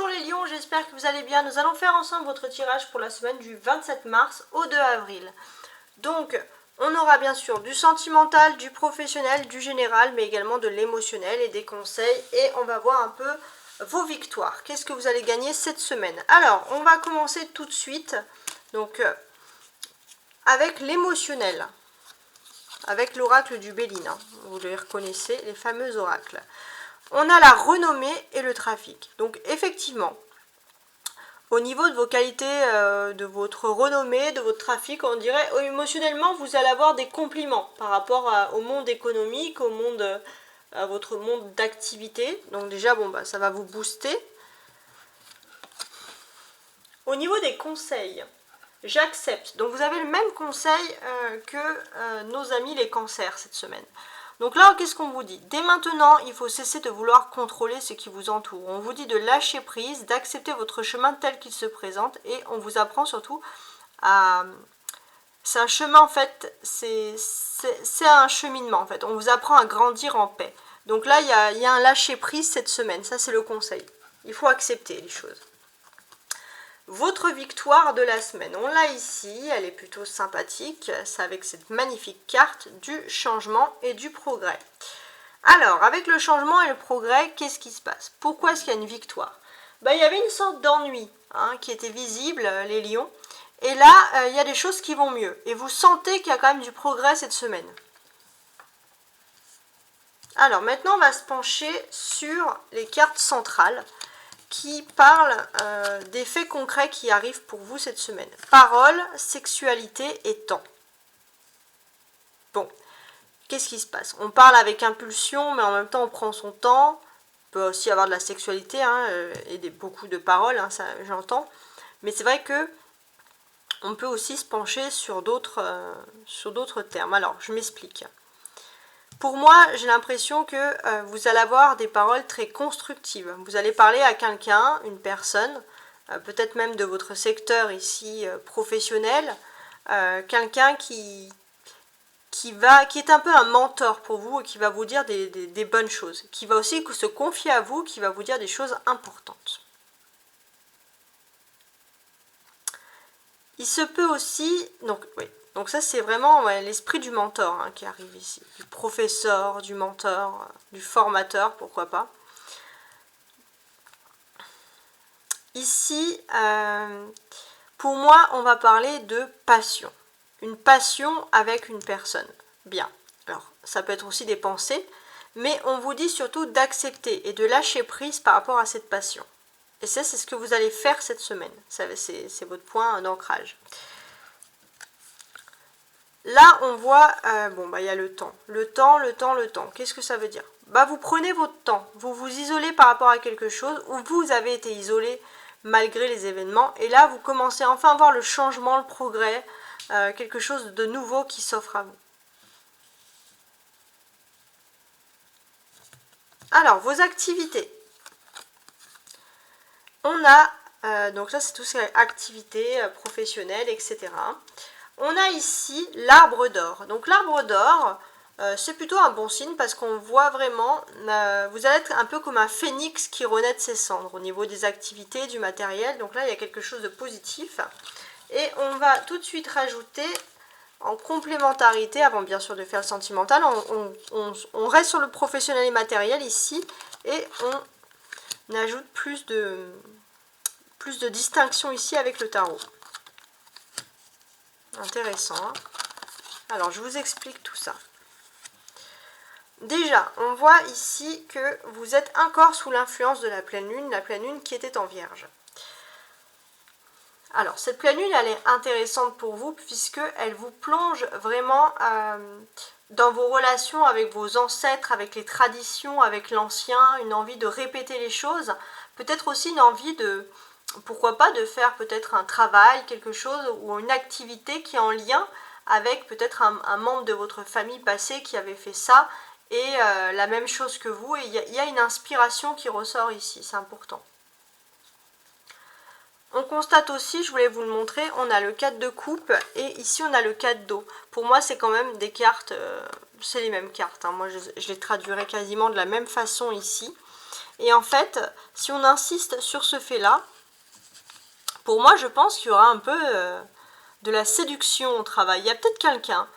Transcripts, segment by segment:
Bonjour les lions, j'espère que vous allez bien. Nous allons faire ensemble votre tirage pour la semaine du 27 mars au 2 avril. Donc, on aura bien sûr du sentimental, du professionnel, du général, mais également de l'émotionnel et des conseils. Et on va voir un peu vos victoires. Qu'est-ce que vous allez gagner cette semaine? Alors, on va commencer tout de suite. Donc, avec l'émotionnel. Avec l'oracle du Béline. Hein. Vous les reconnaissez, les fameux oracles. On a la renommée et le trafic. Donc effectivement, au niveau de vos qualités, de votre renommée, de votre trafic, on dirait émotionnellement, vous allez avoir des compliments par rapport au monde économique, au monde, à votre monde d'activité. Donc déjà, bon, bah, ça va vous booster. Au niveau des conseils, j'accepte. Donc vous avez le même conseil que nos amis les cancers cette semaine. Donc là, qu'est-ce qu'on vous dit? Dès maintenant, il faut cesser de vouloir contrôler ce qui vous entoure. On vous dit de lâcher prise, d'accepter votre chemin tel qu'il se présente et on vous apprend surtout à... C'est un chemin en fait, c'est un cheminement en fait. On vous apprend à grandir en paix. Donc là, il y a un lâcher prise cette semaine. Ça, c'est le conseil. Il faut accepter les choses. Votre victoire de la semaine, on l'a ici, elle est plutôt sympathique, c'est avec cette magnifique carte du changement et du progrès. Alors, avec le changement et le progrès, qu'est-ce qui se passe? Pourquoi est-ce qu'il y a une victoire? Ben, il y avait une sorte d'ennui qui était visible, les lions, et là, il y a des choses qui vont mieux, et vous sentez qu'il y a quand même du progrès cette semaine. Alors, maintenant, on va se pencher sur les cartes centrales, qui parle des faits concrets qui arrivent pour vous cette semaine. Parole, sexualité et temps. Bon, qu'est-ce qui se passe? On parle avec impulsion, mais en même temps on prend son temps. On peut aussi avoir de la sexualité et beaucoup de paroles, ça j'entends. Mais c'est vrai que on peut aussi se pencher sur d'autres termes. Alors, je m'explique. Pour moi, j'ai l'impression que vous allez avoir des paroles très constructives. Vous allez parler à quelqu'un, une personne, peut-être même de votre secteur ici professionnel, quelqu'un qui est un peu un mentor pour vous et qui va vous dire des bonnes choses, qui va aussi se confier à vous, qui va vous dire des choses importantes. Il se peut aussi, donc ça c'est vraiment l'esprit du mentor qui arrive ici, du professeur, du mentor, du formateur, pourquoi pas. Ici, pour moi, on va parler de passion. Une passion avec une personne. Bien. Alors, ça peut être aussi des pensées, mais on vous dit surtout d'accepter et de lâcher prise par rapport à cette passion. Et ça, c'est ce que vous allez faire cette semaine. C'est votre point d'ancrage. Là, on voit, il y a le temps. Le temps. Qu'est-ce que ça veut dire? Vous prenez votre temps. Vous vous isolez par rapport à quelque chose où vous avez été isolé malgré les événements. Et là, vous commencez enfin à voir le changement, le progrès, quelque chose de nouveau qui s'offre à vous. Alors, vos activités. On a, donc ça c'est tout ce qui est activités professionnelles, etc. On a ici l'arbre d'or. Donc l'arbre d'or, c'est plutôt un bon signe parce qu'on voit vraiment, vous allez être un peu comme un phénix qui renaît de ses cendres au niveau des activités, du matériel. Donc là, il y a quelque chose de positif. Et on va tout de suite rajouter en complémentarité, avant bien sûr de faire le sentimental, on reste sur le professionnel et matériel ici et on ajoute plus de distinction ici avec le tarot. Intéressant. Hein? Alors, je vous explique tout ça. Déjà, on voit ici que vous êtes encore sous l'influence de la pleine lune qui était en Vierge. Alors, cette pleine lune, elle est intéressante pour vous puisqu'elle vous plonge vraiment dans vos relations avec vos ancêtres, avec les traditions, avec l'ancien, une envie de répéter les choses, peut-être aussi une envie de, pourquoi pas, de faire peut-être un travail, quelque chose ou une activité qui est en lien avec peut-être un membre de votre famille passée qui avait fait ça et la même chose que vous. Et il y a une inspiration qui ressort ici, c'est important. On constate aussi, je voulais vous le montrer, on a le 4 de coupe et ici on a le 4 d'eau. Pour moi c'est quand même des cartes, c'est les mêmes cartes. Moi je les traduirai quasiment de la même façon ici. Et en fait, si on insiste sur ce fait-là, pour moi, je pense qu'il y aura un peu de la séduction au travail. Il y a peut-être quelqu'un,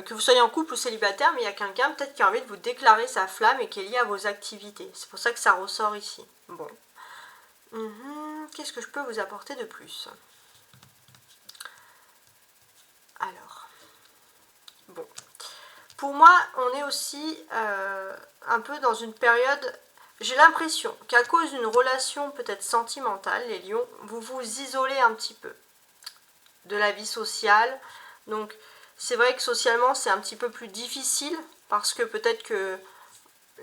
que vous soyez en couple ou célibataire, mais il y a quelqu'un peut-être qui a envie de vous déclarer sa flamme et qui est lié à vos activités. C'est pour ça que ça ressort ici. Bon. Qu'est-ce que je peux vous apporter de plus? Alors, bon. Pour moi, on est aussi un peu dans une période, j'ai l'impression qu'à cause d'une relation peut-être sentimentale, les lions, vous vous isolez un petit peu de la vie sociale. Donc, c'est vrai que socialement, c'est un petit peu plus difficile parce que peut-être que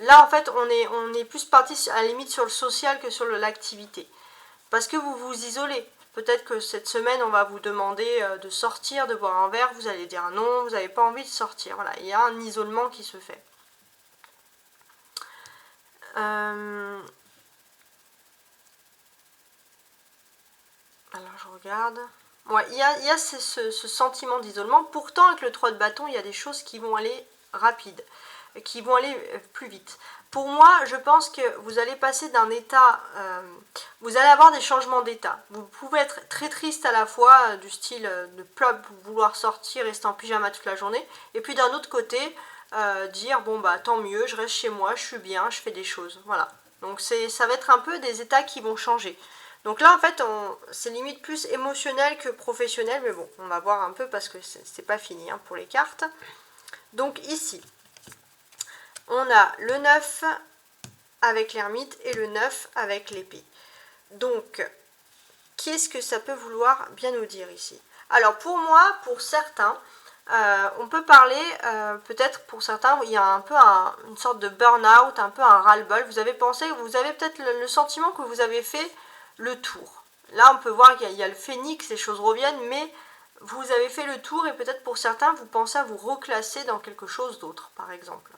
là, en fait, on est plus parti à la limite sur le social que sur l'activité. Parce que vous vous isolez. Peut-être que cette semaine, on va vous demander de sortir, de boire un verre. Vous allez dire non, vous n'avez pas envie de sortir. Voilà, il y a un isolement qui se fait. Alors, je regarde. Ouais, il y a ce sentiment d'isolement. Pourtant, avec le 3 de bâton, il y a des choses qui vont aller rapides, qui vont aller plus vite. Pour moi, je pense que vous allez passer d'un état, vous allez avoir des changements d'état. Vous pouvez être très triste à la fois, du style de plop, vouloir sortir, rester en pyjama toute la journée, et puis d'un autre côté, dire bon bah tant mieux, je reste chez moi, je suis bien, je fais des choses. Voilà. Donc ça va être un peu des états qui vont changer. Donc là en fait c'est limite plus émotionnel que professionnel, mais bon, on va voir un peu parce que c'est pas fini hein, pour les cartes. Donc ici, on a le 9 avec l'ermite et le 9 avec l'épée. Donc, qu'est-ce que ça peut vouloir bien nous dire ici? Alors pour moi, pour certains, on peut parler, peut-être pour certains, il y a un peu une sorte de burn-out, un peu un ras-le-bol. Vous avez pensé, vous avez peut-être le sentiment que vous avez fait le tour. Là, on peut voir qu'il y a le phénix, les choses reviennent, mais vous avez fait le tour et peut-être pour certains, vous pensez à vous reclasser dans quelque chose d'autre, par exemple.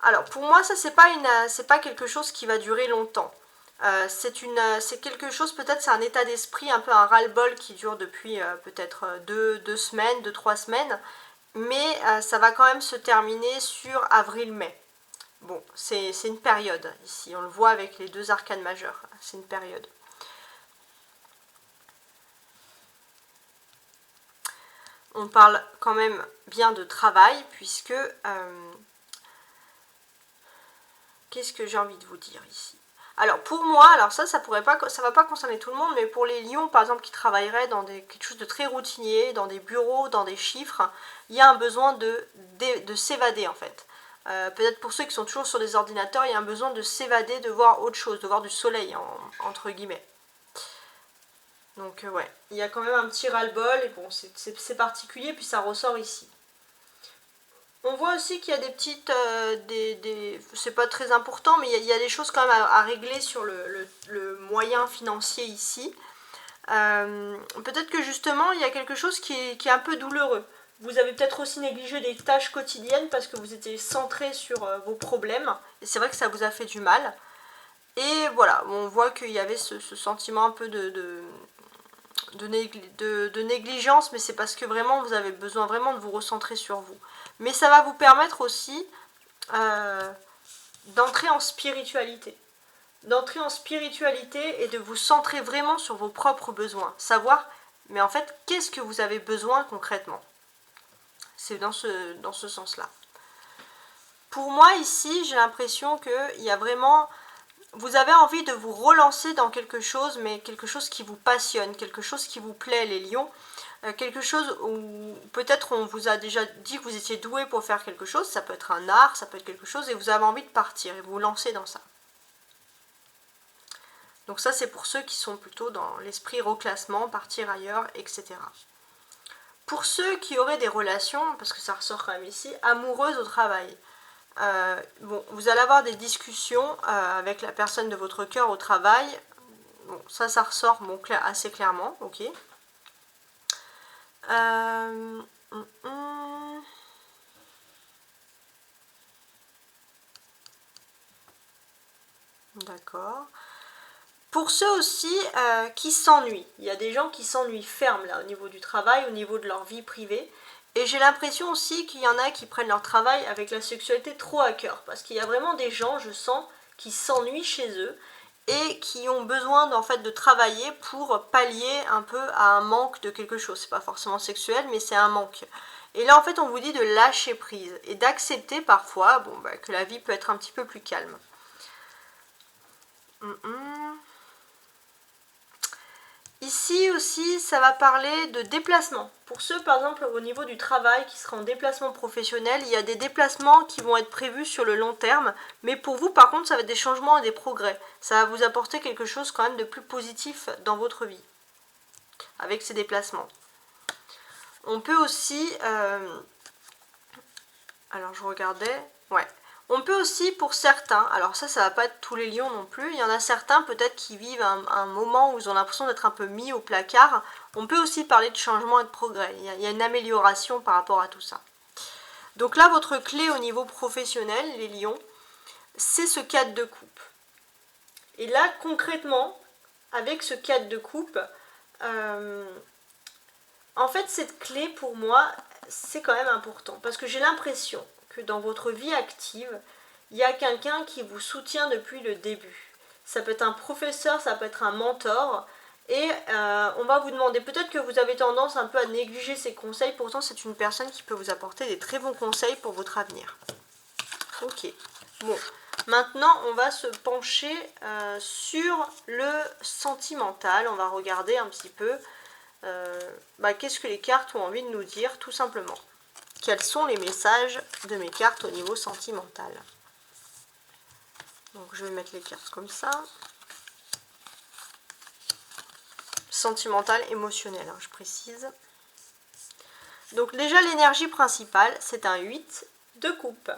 Alors pour moi, ça c'est pas quelque chose qui va durer longtemps. C'est quelque chose, peut-être c'est un état d'esprit, un peu un ras-le-bol qui dure depuis peut-être 2 semaines, 2-3 semaines, mais ça va quand même se terminer sur avril-mai. Bon, c'est une période ici, on le voit avec les 2 arcanes majeures, c'est une période. On parle quand même bien de travail, puisque... qu'est-ce que j'ai envie de vous dire ici? Alors pour moi, alors ça va pas concerner tout le monde, mais pour les lions par exemple qui travailleraient dans quelque chose de très routinier, dans des bureaux, dans des chiffres, il y a un besoin de s'évader en fait. Peut-être pour ceux qui sont toujours sur des ordinateurs, il y a un besoin de s'évader, de voir autre chose, de voir du soleil entre guillemets. Donc ouais, il y a quand même un petit ras-le-bol, et bon c'est particulier, puis ça ressort ici. On voit aussi qu'il y a des petites, c'est pas très important, mais il y a des choses quand même à régler sur le moyen financier ici. Peut-être que justement, il y a quelque chose qui est un peu douloureux. Vous avez peut-être aussi négligé des tâches quotidiennes parce que vous étiez centré sur vos problèmes. Et c'est vrai que ça vous a fait du mal. Et voilà, on voit qu'il y avait ce sentiment un peu de négligence, mais c'est parce que vraiment vous avez besoin vraiment de vous recentrer sur vous. Mais ça va vous permettre aussi d'entrer en spiritualité. D'entrer en spiritualité et de vous centrer vraiment sur vos propres besoins. Savoir, mais en fait, qu'est-ce que vous avez besoin concrètement? C'est dans ce sens-là. Pour moi, ici, j'ai l'impression qu'il y a vraiment... Vous avez envie de vous relancer dans quelque chose, mais quelque chose qui vous passionne, quelque chose qui vous plaît, les lions. Quelque chose où peut-être on vous a déjà dit que vous étiez doué pour faire quelque chose, ça peut être un art, ça peut être quelque chose, et vous avez envie de partir et vous lancer dans ça. Donc ça c'est pour ceux qui sont plutôt dans l'esprit reclassement, partir ailleurs, etc. Pour ceux qui auraient des relations, parce que ça ressort quand même ici, amoureuses au travail, bon, vous allez avoir des discussions avec la personne de votre cœur au travail. Bon, ça ressort bon, assez clairement, ok. D'accord. Pour ceux aussi qui s'ennuient, il y a des gens qui s'ennuient fermes là au niveau du travail, au niveau de leur vie privée. Et j'ai l'impression aussi qu'il y en a qui prennent leur travail avec la sexualité trop à cœur. Parce qu'il y a vraiment des gens, je sens, qui s'ennuient chez eux et qui ont besoin en fait de travailler pour pallier un peu à un manque de quelque chose. C'est pas forcément sexuel, mais c'est un manque. Et là en fait on vous dit de lâcher prise et d'accepter parfois que la vie peut être un petit peu plus calme. Ici aussi, ça va parler de déplacement. Pour ceux, par exemple, au niveau du travail qui sera en déplacement professionnel, il y a des déplacements qui vont être prévus sur le long terme. Mais pour vous, par contre, ça va être des changements et des progrès. Ça va vous apporter quelque chose quand même de plus positif dans votre vie, avec ces déplacements. On peut aussi... alors, je regardais... Ouais. On peut aussi, pour certains, alors ça va pas être tous les lions non plus, il y en a certains peut-être qui vivent un moment où ils ont l'impression d'être un peu mis au placard. On peut aussi parler de changement et de progrès, il y a une amélioration par rapport à tout ça. Donc là, votre clé au niveau professionnel, les lions, c'est ce 4 de coupe. Et là, concrètement, avec ce 4 de coupe, en fait, cette clé, pour moi, c'est quand même important, parce que j'ai l'impression que dans votre vie active, il y a quelqu'un qui vous soutient depuis le début. Ça peut être un professeur, ça peut être un mentor, et on va vous demander, peut-être que vous avez tendance un peu à négliger ces conseils, pourtant c'est une personne qui peut vous apporter des très bons conseils pour votre avenir. Ok, bon, maintenant on va se pencher sur le sentimental, on va regarder un petit peu qu'est-ce que les cartes ont envie de nous dire, tout simplement. Quels sont les messages de mes cartes au niveau sentimental? Donc je vais mettre les cartes comme ça. Sentimental, émotionnel, je précise. Donc déjà l'énergie principale, c'est un 8 de coupe.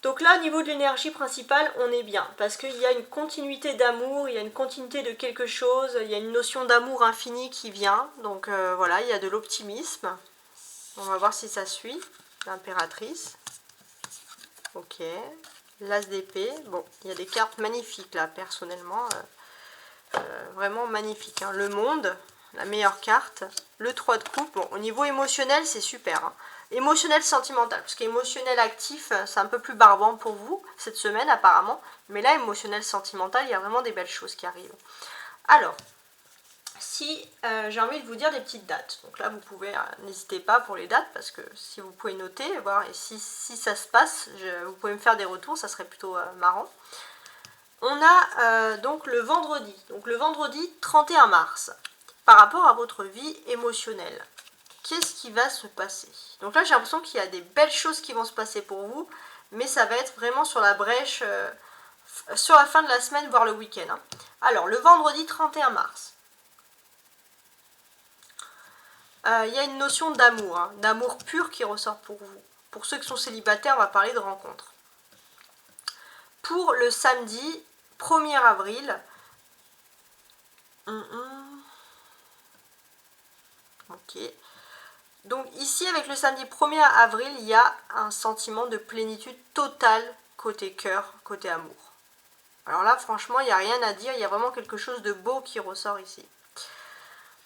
Donc là, au niveau de l'énergie principale, on est bien, parce qu'il y a une continuité d'amour, il y a une continuité de quelque chose, il y a une notion d'amour infini qui vient. Donc voilà, il y a de l'optimisme. On va voir si ça suit. L'impératrice. Ok. L'as d'épée. Bon, il y a des cartes magnifiques là, personnellement. Vraiment magnifiques. Hein. Le monde, la meilleure carte. Le 3 de coupe. Bon, au niveau émotionnel, c'est super. Hein. Émotionnel sentimental. Parce qu'émotionnel actif, c'est un peu plus barbant pour vous cette semaine apparemment. Mais là, émotionnel sentimental, il y a vraiment des belles choses qui arrivent. Alors, si j'ai envie de vous dire des petites dates. Donc là, vous pouvez, n'hésitez pas pour les dates, parce que si vous pouvez noter, voir, et si ça se passe, vous pouvez me faire des retours, ça serait plutôt marrant. On a donc le vendredi. Donc le vendredi 31 mars. Par rapport à votre vie émotionnelle, qu'est-ce qui va se passer? Donc là, j'ai l'impression qu'il y a des belles choses qui vont se passer pour vous, mais ça va être vraiment sur la brèche, sur la fin de la semaine, voire le week-end. Hein. Alors, le vendredi 31 mars. Il y a une notion d'amour, hein, d'amour pur qui ressort pour vous. Pour ceux qui sont célibataires, on va parler de rencontre. Pour le samedi 1er avril, ok. Donc ici, avec le samedi 1er avril, il y a un sentiment de plénitude totale côté cœur, côté amour. Alors là, franchement, il n'y a rien à dire, il y a vraiment quelque chose de beau qui ressort ici.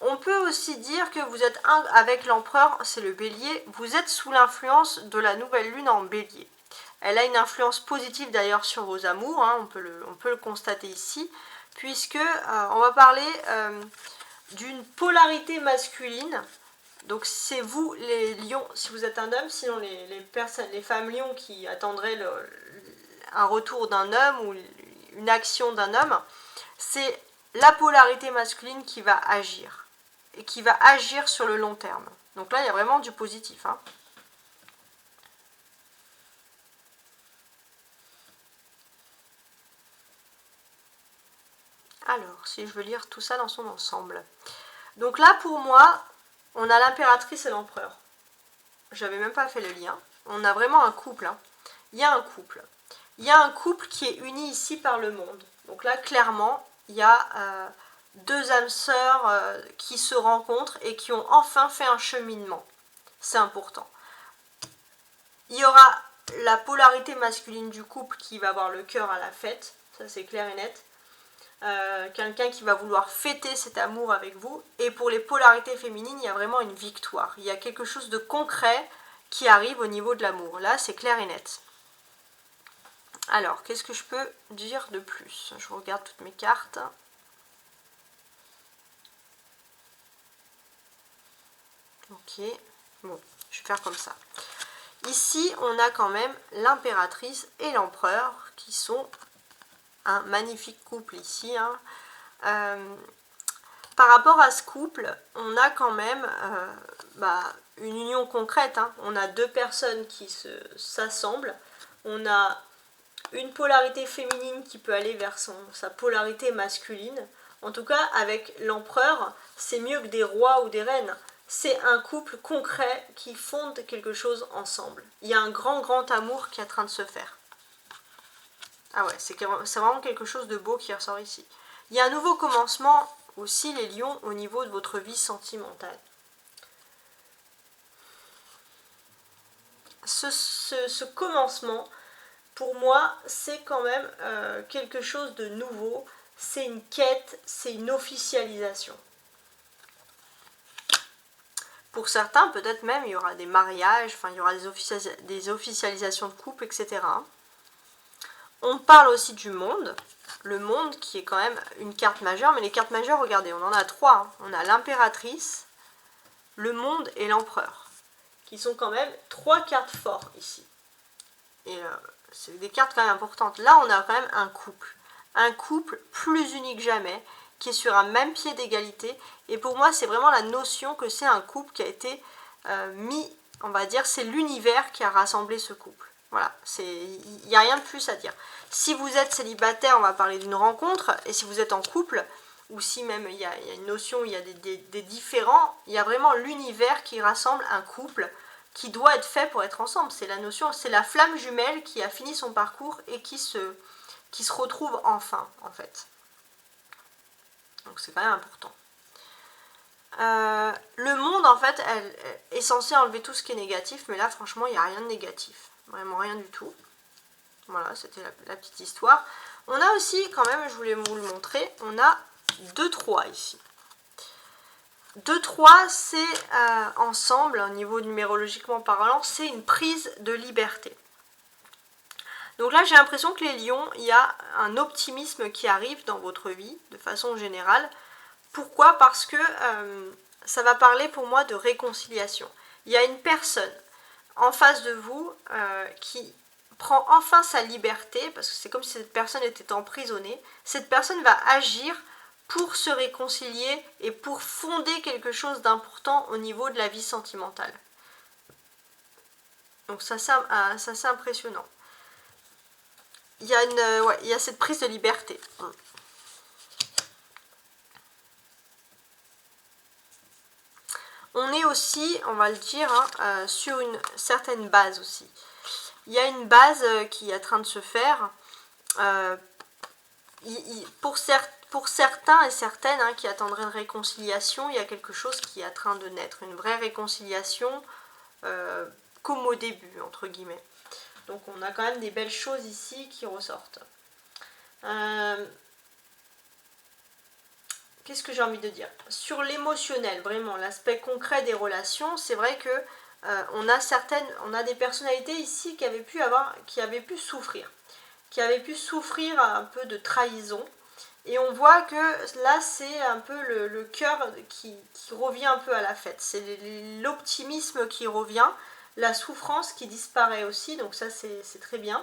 On peut aussi dire que vous êtes avec l'empereur, c'est le bélier, vous êtes sous l'influence de la nouvelle lune en bélier. Elle a une influence positive d'ailleurs sur vos amours, hein, on peut le constater ici, puisque on va parler d'une polarité masculine. Donc c'est vous les lions, si vous êtes un homme, sinon les femmes lions qui attendraient un retour d'un homme ou une action d'un homme, c'est la polarité masculine qui va agir. Et qui va agir sur le long terme. Donc là, il y a vraiment du positif. Hein. Alors, si je veux lire tout ça dans son ensemble. Donc là, pour moi, on a l'impératrice et l'empereur. J'avais même pas fait le lien. On a vraiment un couple. Hein. Il y a un couple. Il y a un couple qui est uni ici par le monde. Donc là, clairement, il y a... deux âmes sœurs qui se rencontrent et qui ont enfin fait un cheminement. C'est important. Il y aura la polarité masculine du couple qui va avoir le cœur à la fête, ça c'est clair et net. Quelqu'un qui va vouloir fêter cet amour avec vous. Et pour les polarités féminines, il y a vraiment une victoire. Il y a quelque chose de concret qui arrive au niveau de l'amour. Là, c'est clair et net. Alors, qu'est-ce que je peux dire de plus? Je regarde toutes mes cartes. Ok, bon, je vais faire comme ça. Ici, on a quand même l'impératrice et l'empereur qui sont un magnifique couple ici. Hein. Par rapport à ce couple, on a quand même une union concrète. Hein. On a deux personnes qui s'assemblent. On a une polarité féminine qui peut aller vers sa polarité masculine. En tout cas, avec l'empereur, c'est mieux que des rois ou des reines. C'est un couple concret qui fonde quelque chose ensemble. Il y a un grand amour qui est en train de se faire. Ah ouais, c'est vraiment quelque chose de beau qui ressort ici. Il y a un nouveau commencement aussi, les lions, au niveau de votre vie sentimentale. Ce commencement, pour moi, c'est quand même quelque chose de nouveau. C'est une quête, c'est une officialisation. Pour certains, peut-être même, il y aura des mariages, enfin, il y aura des officialisations de couple, etc. On parle aussi du monde. Le monde qui est quand même une carte majeure. Mais les cartes majeures, regardez, on en a trois. Hein. On a l'impératrice, le monde et l'empereur. Qui sont quand même trois cartes fortes ici. Et c'est des cartes quand même importantes. Là, on a quand même un couple. Un couple plus uni que jamais, qui est sur un même pied d'égalité. Et pour moi, c'est vraiment la notion que c'est un couple qui a été mis, on va dire, c'est l'univers qui a rassemblé ce couple. Voilà, il n'y a rien de plus à dire. Si vous êtes célibataire, on va parler d'une rencontre. Et si vous êtes en couple, ou si même il y a une notion, il y a des différents, il y a vraiment l'univers qui rassemble un couple qui doit être fait pour être ensemble. C'est la notion, c'est la flamme jumelle qui a fini son parcours et qui se retrouve enfin, en fait. Donc c'est quand même important. Le monde, en fait, est censé enlever tout ce qui est négatif, mais là, franchement, il n'y a rien de négatif. Vraiment rien du tout. Voilà, c'était la petite histoire. On a aussi, quand même, je voulais vous le montrer, on a 2-3 ici. 2-3, c'est ensemble, au niveau numérologiquement parlant, c'est une prise de liberté. Donc là, j'ai l'impression que les lions, il y a un optimisme qui arrive dans votre vie, de façon générale. Pourquoi? Parce que ça va parler pour moi de réconciliation. Il y a une personne en face de vous qui prend enfin sa liberté, parce que c'est comme si cette personne était emprisonnée. Cette personne va agir pour se réconcilier et pour fonder quelque chose d'important au niveau de la vie sentimentale. Donc ça c'est impressionnant. Il y a cette prise de liberté. On est aussi, on va le dire, hein, sur une certaine base aussi. Il y a une base qui est en train de se faire. Pour certains et certaines hein, qui attendraient une réconciliation, il y a quelque chose qui est en train de naître. Une vraie réconciliation comme au début, entre guillemets. Donc on a quand même des belles choses ici qui ressortent. Qu'est-ce que j'ai envie de dire? Sur l'émotionnel, vraiment, l'aspect concret des relations, c'est vrai que on a des personnalités ici qui avaient pu souffrir. Qui avaient pu souffrir un peu de trahison. Et on voit que là, c'est un peu le cœur qui revient un peu à la fête. C'est l'optimisme qui revient, la souffrance qui disparaît aussi, donc ça c'est très bien.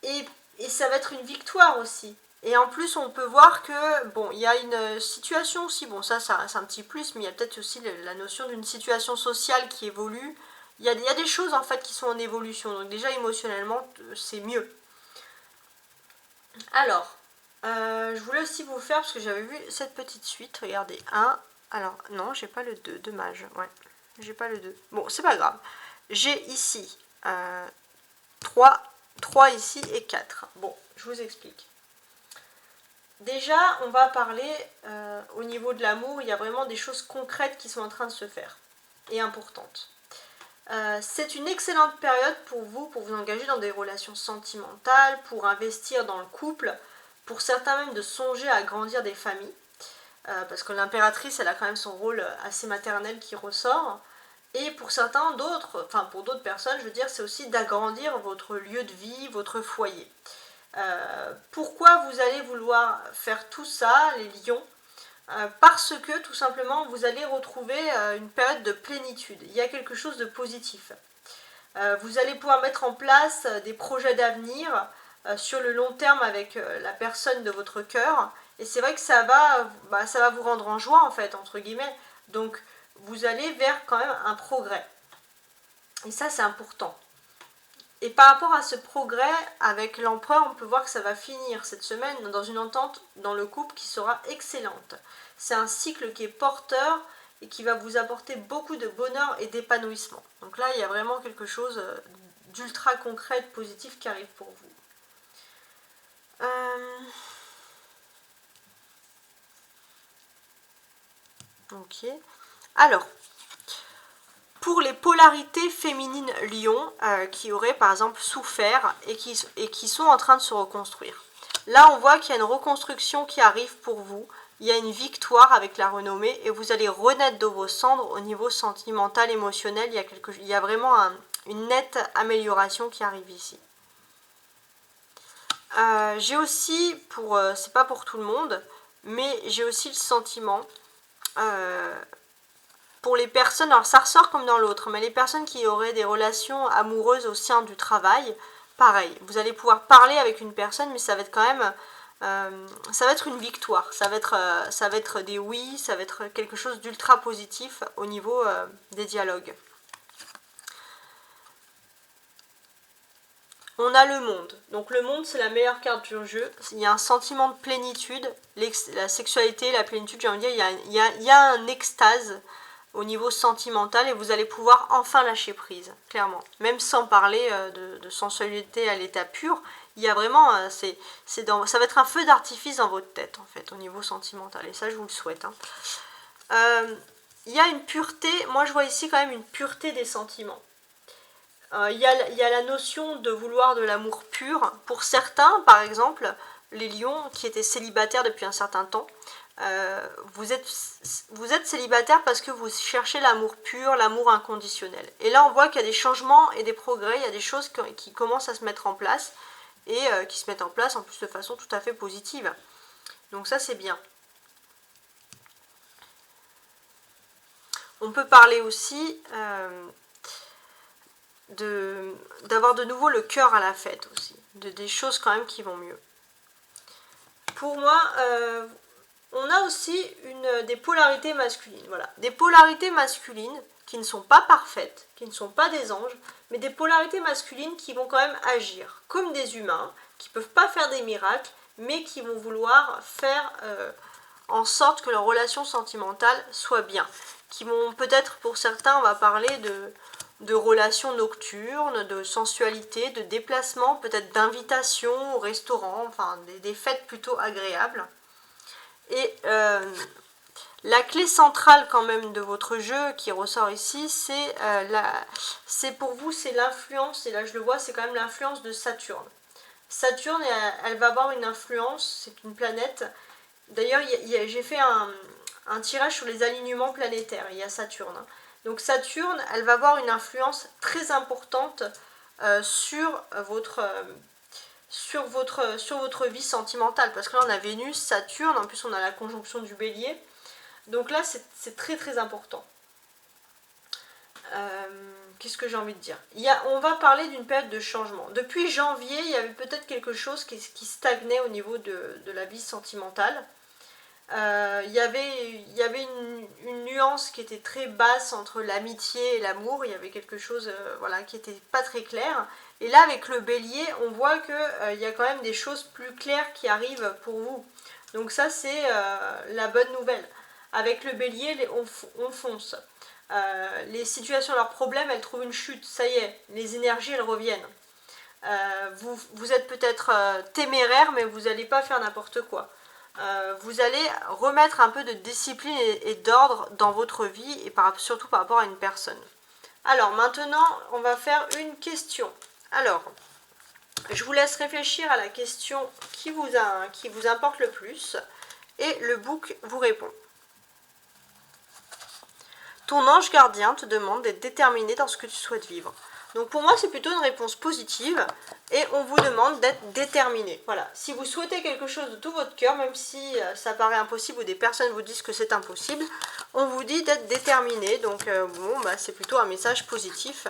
Et ça va être une victoire aussi. Et en plus, on peut voir que, bon, il y a une situation aussi, bon ça c'est un petit plus, mais il y a peut-être aussi la notion d'une situation sociale qui évolue. Il y a des choses en fait qui sont en évolution, donc déjà émotionnellement, c'est mieux. Alors, je voulais aussi vous faire, parce que j'avais vu cette petite suite, regardez, 1, alors non, j'ai pas le 2, dommage, ouais, j'ai pas le 2. Bon, c'est pas grave. J'ai ici 3 ici et 4. Bon, je vous explique. Déjà, on va parler au niveau de l'amour, il y a vraiment des choses concrètes qui sont en train de se faire et importantes. C'est une excellente période pour vous engager dans des relations sentimentales, pour investir dans le couple, pour certains même de songer à agrandir des familles, parce que l'impératrice, elle a quand même son rôle assez maternel qui ressort. Et pour certains d'autres, enfin pour d'autres personnes, je veux dire, c'est aussi d'agrandir votre lieu de vie, votre foyer. Pourquoi vous allez vouloir faire tout ça, les lions? Parce que tout simplement vous allez retrouver une période de plénitude. Il y a quelque chose de positif. Vous allez pouvoir mettre en place des projets d'avenir sur le long terme avec la personne de votre cœur. Et c'est vrai que ça va vous rendre en joie en fait, entre guillemets. Donc vous allez vers quand même un progrès. Et ça c'est important. Et par rapport à ce progrès, avec l'empereur, on peut voir que ça va finir cette semaine dans une entente dans le couple qui sera excellente. C'est un cycle qui est porteur et qui va vous apporter beaucoup de bonheur et d'épanouissement. Donc là, il y a vraiment quelque chose d'ultra concret, de positif qui arrive pour vous. Ok. Alors, pour les polarités féminines lions qui auraient par exemple souffert et qui sont en train de se reconstruire. Là, on voit qu'il y a une reconstruction qui arrive pour vous. Il y a une victoire avec la renommée et vous allez renaître de vos cendres au niveau sentimental, émotionnel. Il y a vraiment une nette amélioration qui arrive ici. J'ai aussi, c'est pas pour tout le monde, mais j'ai aussi le sentiment... pour les personnes, alors ça ressort comme dans l'autre, mais les personnes qui auraient des relations amoureuses au sein du travail, pareil, vous allez pouvoir parler avec une personne, mais ça va être quand même, ça va être une victoire, ça va être des oui, ça va être quelque chose d'ultra positif au niveau des dialogues. On a le monde, donc le monde c'est la meilleure carte du jeu, il y a un sentiment de plénitude, la sexualité, la plénitude, j'ai envie de dire, il y a un extase au niveau sentimental et vous allez pouvoir enfin lâcher prise, clairement. Même sans parler de sensualité à l'état pur, il y a vraiment, ça va être un feu d'artifice dans votre tête en fait, au niveau sentimental, et ça je vous le souhaite. Il y a une pureté, moi je vois ici quand même une pureté des sentiments. Il y a la notion de vouloir de l'amour pur. Pour certains, par exemple, les lions qui étaient célibataires depuis un certain temps, vous êtes célibataire parce que vous cherchez l'amour pur, l'amour inconditionnel. Et là, on voit qu'il y a des changements et des progrès, il y a des choses qui commencent à se mettre en place et qui se mettent en place en plus de façon tout à fait positive. Donc ça, c'est bien. On peut parler aussi d'avoir de nouveau le cœur à la fête aussi, des choses quand même qui vont mieux. Pour moi, on a aussi des polarités masculines, voilà, des polarités masculines qui ne sont pas parfaites, qui ne sont pas des anges, mais des polarités masculines qui vont quand même agir comme des humains, qui ne peuvent pas faire des miracles, mais qui vont vouloir faire en sorte que leur relation sentimentale soit bien, qui vont peut-être, pour certains, on va parler de relations nocturnes, de sensualité, de déplacement, peut-être d'invitation au restaurant, enfin des fêtes plutôt agréables. Et la clé centrale quand même de votre jeu qui ressort ici, c'est pour vous, c'est l'influence, et là je le vois, c'est quand même l'influence de Saturne. Saturne, elle va avoir une influence, c'est une planète. D'ailleurs, j'ai fait un tirage sur les alignements planétaires, il y a Saturne. Donc Saturne, elle va avoir une influence très importante sur votre vie sentimentale. Parce que là, on a Vénus, Saturne, en plus on a la conjonction du Bélier. Donc là, c'est très très important. Qu'est-ce que j'ai envie de dire? On va parler d'une période de changement. Depuis janvier, il y avait peut-être quelque chose qui stagnait au niveau de la vie sentimentale. Il y avait une nuance qui était très basse entre l'amitié et l'amour. Il y avait quelque chose qui n'était pas très clair. Et là, avec le bélier, on voit qu'il y a quand même des choses plus claires qui arrivent pour vous. Donc ça, c'est la bonne nouvelle. Avec le bélier, on fonce. Les situations, leurs problèmes, elles trouvent une chute. Ça y est, les énergies, elles reviennent. Vous êtes peut-être téméraire, mais vous n'allez pas faire n'importe quoi. Vous allez remettre un peu de discipline et d'ordre dans votre vie et surtout par rapport à une personne. Alors maintenant, on va faire une question. Alors, je vous laisse réfléchir à la question qui vous importe le plus et le book vous répond. ton ange gardien te demande d'être déterminé dans ce que tu souhaites vivre. Donc pour moi, c'est plutôt une réponse positive et on vous demande d'être déterminé. Voilà, si vous souhaitez quelque chose de tout votre cœur, même si ça paraît impossible ou des personnes vous disent que c'est impossible, on vous dit d'être déterminé. Donc bon, bah, c'est plutôt un message positif.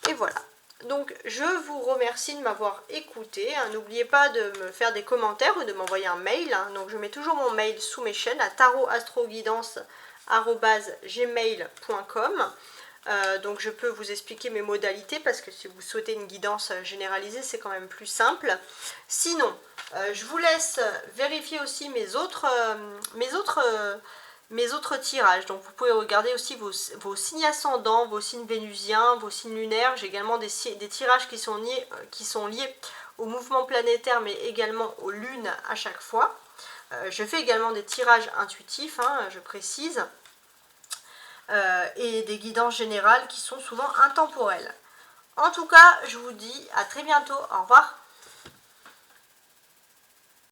Et voilà. Donc je vous remercie de m'avoir écouté. N'oubliez pas de me faire des commentaires ou de m'envoyer un mail. Donc je mets toujours mon mail sous mes chaînes à tarotastroguidance@gmail.com. Donc je peux vous expliquer mes modalités parce que si vous souhaitez une guidance généralisée, c'est quand même plus simple. Sinon, je vous laisse vérifier aussi mes autres tirages. Donc vous pouvez regarder aussi vos signes ascendants, vos signes vénusiens, vos signes lunaires. J'ai également des tirages qui sont liés au mouvement planétaire, mais également aux lunes à chaque fois. Je fais également des tirages intuitifs, je précise. Et des guidances générales qui sont souvent intemporelles. En tout cas, je vous dis à très bientôt. Au revoir.